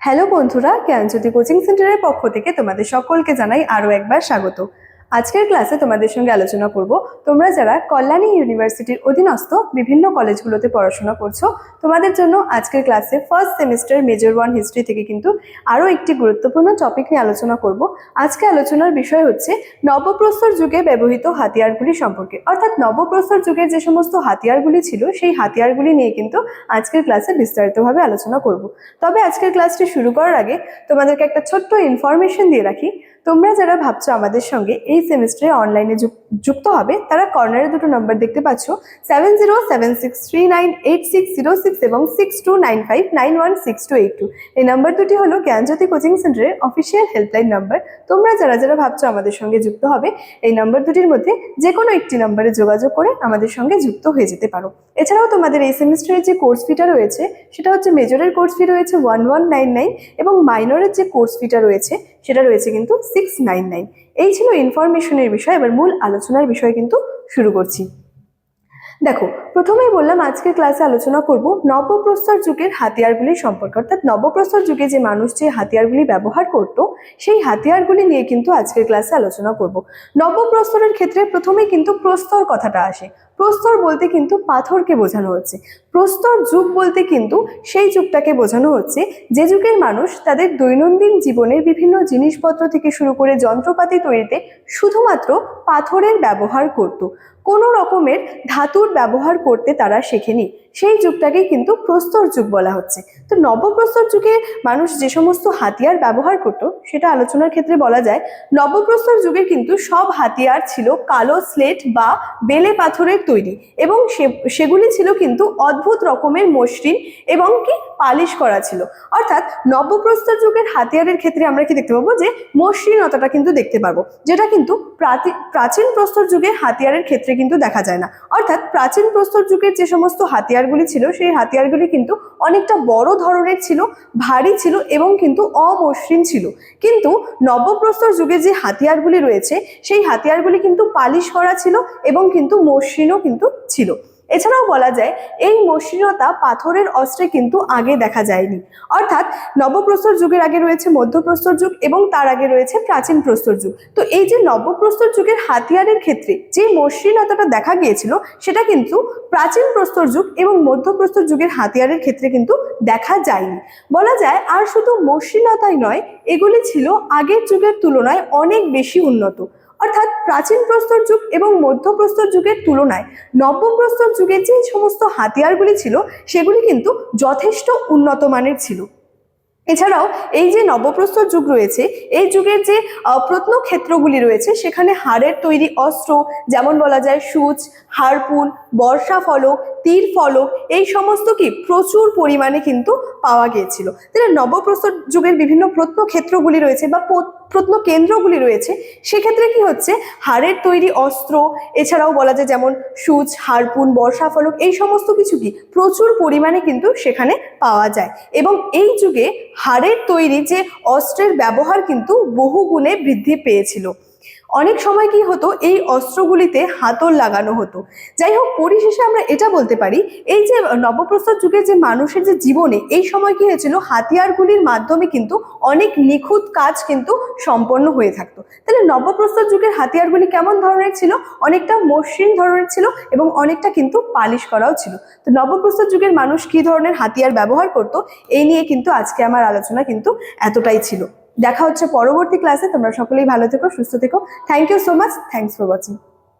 Hello বন্ধুরা, জ্ঞানজ্যোতি coaching সেন্টারের পক্ষ থেকে তোমাদের সকলকে জানাই আরও একবার স্বাগত। আজকের ক্লাসে তোমাদের সঙ্গে আলোচনা করব তোমরা যারা কল্যাণী ইউনিভার্সিটির অধীনস্থ বিভিন্ন কলেজগুলোতে পড়াশোনা করছো, তোমাদের জন্য আজকের ক্লাসে ফার্স্ট সেমিস্টার মেজর 1 হিস্ট্রি থেকে কিন্তু আরও একটি গুরুত্বপূর্ণ টপিক নিয়ে আলোচনা করব। আজকে আলোচনার বিষয় হচ্ছে নবপ্রস্তর যুগে ব্যবহৃত হাতিয়ারগুলি সম্পর্কে, অর্থাৎ নবপ্রস্তর যুগের যে সমস্ত হাতিয়ারগুলি ছিল সেই হাতিয়ারগুলি নিয়ে কিন্তু আজকের ক্লাসে বিস্তারিতভাবে আলোচনা করব। তবে আজকের ক্লাসটি শুরু করার আগে তোমাদেরকে একটা ছোট্ট ইনফরমেশন দিয়ে রাখি। তোমরা যারা ভাবছো আমাদের সঙ্গে এই সেমিস্টারে অনলাইনে যুক্ত হবে, তারা কর্নারে দুটো নাম্বার দেখতে পাচ্ছ, 7076398606 এবং 6295916282। এই নাম্বার দুটি হলো জ্ঞানজ্যোতি কোচিং সেন্টারের অফিসিয়াল হেল্পলাইন নাম্বার। তোমরা যারা যারা ভাবছো আমাদের সঙ্গে যুক্ত হবে, এই নাম্বার দুটির মধ্যে যে কোনো একটি নাম্বারে যোগাযোগ করে আমাদের সঙ্গে যুক্ত হয়ে যেতে পারো। এছাড়াও তোমাদের এই সেমিস্টারের যে কোর্স ফিটা রয়েছে সেটা হচ্ছে মেজরের কোর্স ফি রয়েছে 1199 এবং মাইনরের যে কোর্স ফিটা রয়েছে সেটা রয়েছে কিন্তু 699। এই ছিল ইনফরমেশনের বিষয়। এবার মূল আলোচনার বিষয় কিন্তু শুরু করছি। দেখো, প্রথমেই বললাম আজকের ক্লাসে আলোচনা করব নবপ্রস্তর যুগের হাতিয়ারগুলি সম্পর্কে, অর্থাৎ নবপ্রস্তর যুগে যে মানুষ যে হাতিয়ারগুলি ব্যবহার করত সেই হাতিয়ারগুলি নিয়ে কিন্তু আজকের ক্লাসে আলোচনা করব। নবপ্রস্তরের ক্ষেত্রে প্রথমেই কিন্তু প্রস্তর কথাটা আসে। প্রস্তর বলতে কিন্তু পাথরকে বোঝানো হচ্ছে। প্রস্তর যুগ বলতে কিন্তু সেই যুগটাকে বোঝানো হচ্ছে যে যুগের মানুষ তাদের দৈনন্দিন জীবনের বিভিন্ন জিনিসপত্র থেকে শুরু করে যন্ত্রপাতি তৈরিতে শুধুমাত্র পাথরের ব্যবহার করত, কোনো রকমের ধাতুর ব্যবহার করতে তারা শেখেনি। সেই যুগটাকেই কিন্তু প্রস্তর যুগ বলা হচ্ছে। তো নবপ্রস্তর যুগে মানুষ যে সমস্ত হাতিয়ার ব্যবহার করত সেটা আলোচনার ক্ষেত্রে বলা যায়, নবপ্রস্তর যুগে কিন্তু সব হাতিয়ার ছিল কালো স্লেট বা বেলে পাথরের তৈরি এবং সেগুলি ছিল কিন্তু অদ্ভুত রকমের মসৃণ এবং কি পালিশ করা ছিল। অর্থাৎ নবপ্রস্তর যুগের হাতিয়ারের ক্ষেত্রে আমরা কি দেখতে পাবো, যে মসৃণতাটা কিন্তু দেখতে পাবো, যেটা কিন্তু প্রাচীন প্রস্তর যুগের হাতিয়ারের ক্ষেত্রে কিন্তু দেখা যায় না। অর্থাৎ প্রাচীন প্রস্তর যুগের যে সমস্ত হাতিয়ারগুলি ছিল সেই হাতিয়ারগুলি কিন্তু অনেকটা বড় ধরনের ছিল, ভারী ছিল এবং কিন্তু অমসৃণ ছিল। কিন্তু নবপ্রস্তর যুগে যে হাতিয়ারগুলি রয়েছে সেই হাতিয়ারগুলি কিন্তু পালিশ করা ছিল এবং কিন্তু মসৃণও কিন্তু ছিল। এছাড়াও বলা যায় এই মসৃণতা পাথরের অস্ত্রে কিন্তু আগে দেখা যায়নি। অর্থাৎ নবপ্রস্তর যুগের আগে রয়েছে মধ্যপ্রস্তর যুগ এবং তার আগে রয়েছে প্রাচীন প্রস্তর যুগ। তো এই যে নবপ্রস্তর যুগের হাতিয়ারের ক্ষেত্রে যে মসৃণতাটা দেখা গিয়েছিল সেটা কিন্তু প্রাচীন প্রস্তর যুগ এবং মধ্যপ্রস্তর যুগের হাতিয়ারের ক্ষেত্রে কিন্তু দেখা যায়নি। বলা যায় আর শুধু মসৃণতাই নয়, এগুলি ছিল আগের যুগের তুলনায় অনেক বেশি উন্নত। অর্থাৎ প্রাচীন প্রস্তর যুগ এবং মধ্যপ্রস্তর যুগের তুলনায় নবপ্রস্তর যুগের যে সমস্ত হাতিয়ারগুলি ছিল সেগুলি কিন্তু যথেষ্ট উন্নত মানের ছিল। এছাড়াও এই যে নবপ্রস্তর যুগ রয়েছে, এই যুগের যে প্রত্নক্ষেত্রগুলি রয়েছে সেখানে হাড়ের তৈরি অস্ত্র, যেমন বলা যায় সূচ, হারপুন, বর্ষা ফলক, তীর ফলক, এই সমস্ত কি প্রচুর পরিমাণে কিন্তু পাওয়া গিয়েছিল। তাহলে নবপ্রস্তর যুগের বিভিন্ন প্রত্নক্ষেত্রগুলি রয়েছে বা প্রত্নকেন্দ্রগুলি রয়েছে, সেক্ষেত্রে কি হচ্ছে, হাড়ের তৈরি অস্ত্র, এছাড়াও বলা যায় যেমন সূচ, হারপুন, বর্ষা ফলক, এই সমস্ত কিছু কি প্রচুর পরিমাণে কিন্তু সেখানে পাওয়া যায়। এবং এই যুগে হাড়ের তৈরি যে অস্ত্রের ব্যবহার কিন্তু বহু গুণে বৃদ্ধি পেয়েছিল। অনেক সময় কি হতো, এই অস্ত্রগুলিতে হাতল লাগানো হতো। যাই হোক, পরিশেষে আমরা এটা বলতে পারি, এই যে নবপ্রস্তর যুগের যে মানুষের যে জীবনে এই সময় কি হয়েছিল, হাতিয়ারগুলির মাধ্যমে কিন্তু অনেক নিখুঁত কাজ কিন্তু সম্পন্ন হয়ে থাকতো। তাহলে নবপ্রস্তর যুগের হাতিয়ারগুলি কেমন ধরনের ছিল, অনেকটা মসৃণ ধরনের ছিল এবং অনেকটা কিন্তু পালিশ করাও ছিল। তো নবপ্রস্তর যুগের মানুষ কি ধরনের হাতিয়ার ব্যবহার করতো এই নিয়ে কিন্তু আজকে আমার আলোচনা কিন্তু এতটাই ছিল। দেখা হচ্ছে পরবর্তী ক্লাসে। তোমরা সকলেই ভালো থেকো, সুস্থ থেকো। Thank you so much. Thanks for watching.